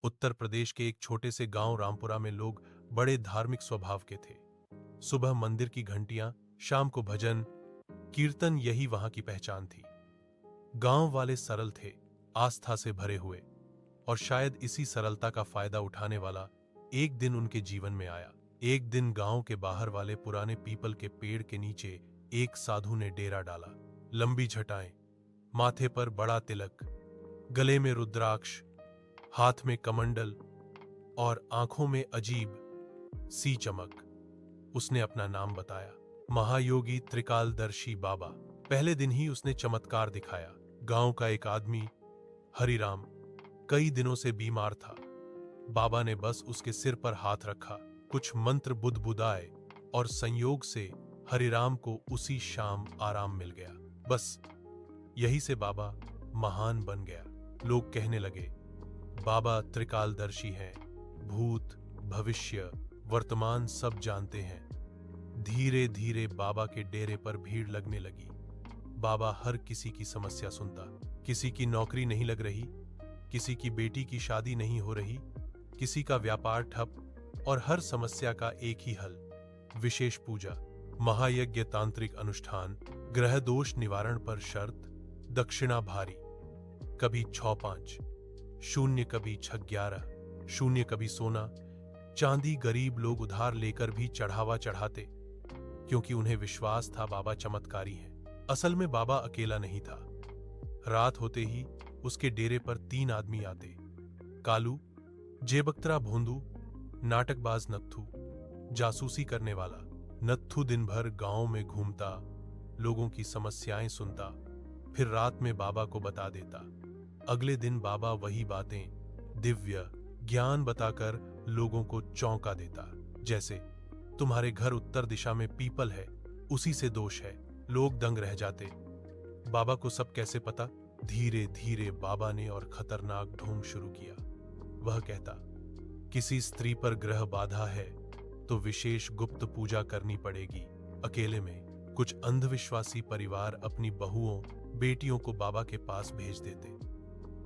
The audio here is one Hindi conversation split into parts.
उत्तर प्रदेश के एक छोटे से गांव रामपुरा में लोग बड़े धार्मिक स्वभाव के थे। सुबह मंदिर की घंटियां, शाम को भजन कीर्तन, यही वहां की पहचान थी। गांव वाले सरल थे, आस्था से भरे हुए, और शायद इसी सरलता का फायदा उठाने वाला एक दिन उनके जीवन में आया। एक दिन गांव के बाहर वाले पुराने पीपल के पेड़ के नीचे एक साधु ने डेरा डाला। लंबी झटाएं, माथे पर बड़ा तिलक, गले में रुद्राक्ष, हाथ में कमंडल और आंखों में अजीब सी चमक। उसने अपना नाम बताया, महायोगी त्रिकालदर्शी बाबा। पहले दिन ही उसने चमत्कार दिखाया। गांव का एक आदमी, हरिराम, कई दिनों से बीमार था। बाबा ने बस उसके सिर पर हाथ रखा, कुछ मंत्र बुदबुदाए, और संयोग से हरिराम को उसी शाम आराम मिल गया। बस यही से बाबा महान बन गया। लोग कहने लगे, बाबा त्रिकालदर्शी हैं, भूत, भविष्य, वर्तमान सब जानते हैं। धीरे धीरे बाबा के डेरे पर भीड़ लगने लगी। बाबा हर किसी की समस्या सुनता। किसी की नौकरी नहीं लग रही, किसी की बेटी की शादी नहीं हो रही, किसी का व्यापार ठप, और हर समस्या का एक ही हल, विशेष पूजा, महायज्ञ, तांत्रिक अनुष्ठान, ग्रह दोष निवारण पर शर्त, दक्षिणा भारी, कभी 6-5 शून्य, कभी 6-11 शून्य, कभी सोना चांदी। गरीब लोग उधार लेकर भी चढ़ावा चढ़ाते, क्योंकि उन्हें विश्वास था बाबा चमत्कारी हैं। असल में बाबा अकेला नहीं था। रात होते ही उसके डेरे पर 3 आदमी आते। कालू, जेबकतरा भोंदू, नाटकबाज नत्थू, जासूसी करने वाला। नत्थू दिन भर गांव में घूमता, लोगों की समस्याएं सुनता, फिर रात में बाबा को बता देता। अगले दिन बाबा वही बातें, दिव्य ज्ञान बताकर लोगों को चौंका देता। जैसे, तुम्हारे घर उत्तर दिशा में पीपल है, उसी से दोष है। लोग दंग रह जाते। बाबा को सब कैसे पता? धीरे धीरे बाबा ने और खतरनाक ढोंग शुरू किया। वह कहता, किसी स्त्री पर ग्रह बाधा है तो विशेष गुप्त पूजा करनी पड़ेगी। अकेले में कुछ अंधविश्वासी परिवार अपनी बहुओं, बेटियों को बाबा के पास भेज देते।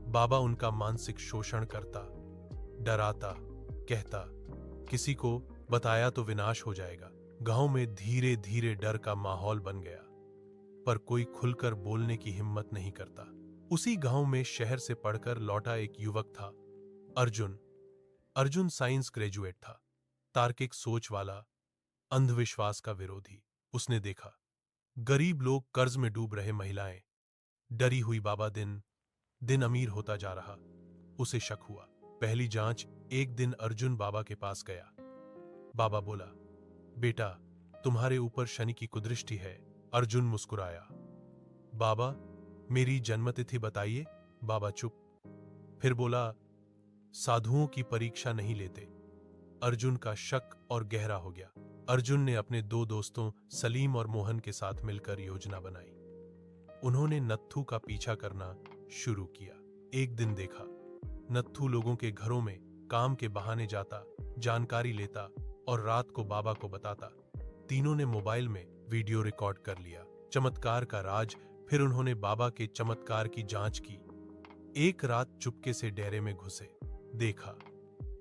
बाबा उनका मानसिक शोषण करता, डराता, कहता, किसी को बताया तो विनाश हो जाएगा। गांव में धीरे धीरे डर का माहौल बन गया, पर कोई खुलकर बोलने की हिम्मत नहीं करता। उसी गांव में शहर से पढ़कर लौटा एक युवक था, अर्जुन। अर्जुन साइंस ग्रेजुएट था, तार्किक सोच वाला, अंधविश्वास का विरोधी। उसने देखा गरीब लोग, कर्ज में डूब रहे महिलाएं, डरी हुई बाबा दिन दिन अमीर होता जा रहा। उसे शक हुआ। पहली जांच, एक दिन अर्जुन बाबा के पास गया। बाबा बोला, बेटा, तुम्हारे ऊपर शनि की कुदृष्टि है। अर्जुन मुस्कुराया। बाबा, मेरी जन्मतिथि बताइए। बाबा चुप। फिर बोला, साधुओं की परीक्षा नहीं लेते। अर्जुन का शक और गहरा हो गया। अर्जुन ने अपने 2 दोस्तों सलीम और मोहन के साथ मिलकर योजना बनाई। उन्होंने नत्थू का पीछा करना शुरू किया। एक दिन देखा, नत्थू लोगों के घरों में काम के बहाने जाता, जानकारी लेता और रात को बाबा को बताता। तीनों ने मोबाइल में वीडियो रिकॉर्ड कर लिया। चमत्कार का राज। फिर उन्होंने बाबा के चमत्कार की जांच की। एक रात चुपके से डेरे में घुसे। देखा,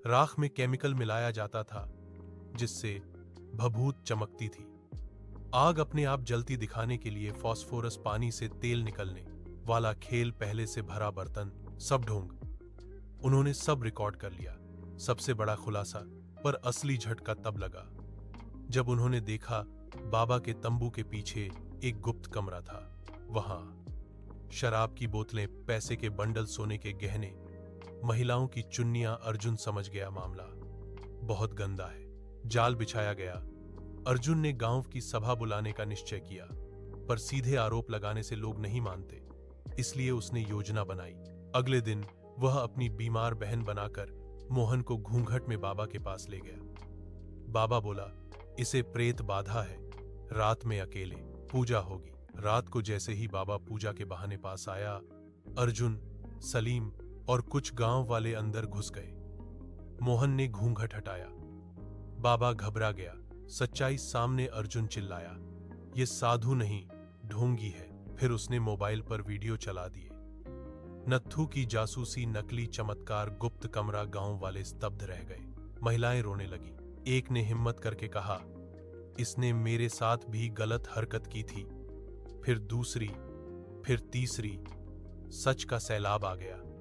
राख में केमिकल मिलाया जाता था, जिससे भभूत चमकती थी। आग अपने आप जलती दिखाने के लिए फास्फोरस, पानी से तेल निकलने वाला खेल, पहले से भरा बर्तन, सब ढोंग। उन्होंने सब रिकॉर्ड कर लिया। सबसे बड़ा खुलासा, पर असली झटका तब लगा जब उन्होंने देखा बाबा के तंबू के पीछे एक गुप्त कमरा था। वहां शराब की बोतलें, पैसे के बंडल, सोने के गहने, महिलाओं की चुन्नियां। अर्जुन समझ गया मामला बहुत गंदा है। जाल बिछाया गया। अर्जुन ने गांव की सभा बुलाने का निश्चय किया, पर सीधे आरोप लगाने से लोग नहीं मानते, इसलिए उसने योजना बनाई। अगले दिन वह अपनी बीमार बहन बनाकर मोहन को घूंघट में बाबा के पास ले गया। बाबा बोला, इसे प्रेत बाधा है, रात में अकेले पूजा होगी। रात को जैसे ही बाबा पूजा के बहाने पास आया, अर्जुन, सलीम और कुछ गांव वाले अंदर घुस गए। मोहन ने घूंघट हटाया। बाबा घबरा गया। सच्चाई सामने। अर्जुन चिल्लाया, ये साधु नहीं, ढोंगी है। फिर उसने मोबाइल पर वीडियो चला दिए। नत्थू की जासूसी, नकली चमत्कार, गुप्त कमरा, गांव वाले स्तब्ध रह गए। महिलाएं रोने लगी। एक ने हिम्मत करके कहा, इसने मेरे साथ भी गलत हरकत की थी। फिर दूसरी, फिर तीसरी। सच का सैलाब आ गया।